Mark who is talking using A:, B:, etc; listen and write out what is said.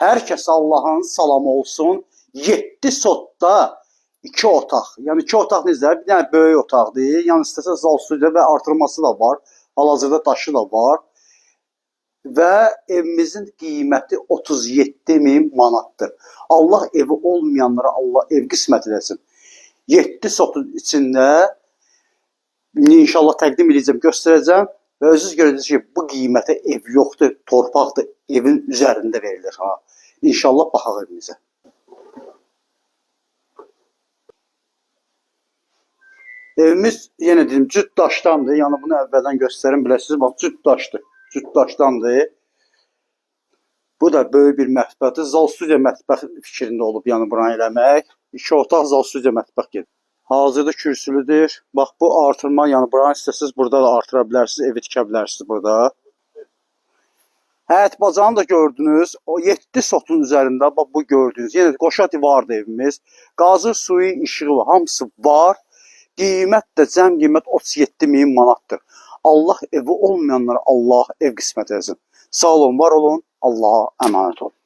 A: Hər kəsə Allahın salamı olsun. 7 sotda 2 otaq. Yəni 2 otaq necə? Bir dənə böyük otaqdır. Yəni istəsə zal studiya və artırması da var. Hal-hazırda daşı da var. Və evimizin qiyməti 37.000 manatdır. Allah evi olmayanlara Allah ev qismət eləsin. 7 sotun içində inşallah təqdim edəcəm, göstərəcəm və özünüz görəcəksiniz ki, bu qiymətə ev yoxdur, torpaqdır, evin üzərində verilir. İnşallah baxaq evimizə. Evimiz, yenə deyim, cüt daşdandır. Yəni bunu əvvəldən göstərim biləsiniz. Bax, cüt daşdır. Cüt daşdandır. Bu da böyük bir mətbəxdir. Zal studiya mətbəx fikrində olub, yəni buranı eləmək. 2 otaq zal studiya mətbəx gedir. Hazırda kürsülüdür. Bax, bu artırma, yəni buranı istəsiniz, burada da artıra bilərsiniz, evi tikə bilərsiniz burada. Həyət bacanı da gördünüz. O 7 sotun üzərində, bax, bu gördünüz. Yenə qoşa divardır evimiz. Qazı, suyu, işığı, hamısı var. Qiymət də, cəm qiymət 37.000 manatdır. Allah evi olmayanlara Allah ev qismət etsin. Sağ olun, var olun, Allaha əmanət olun.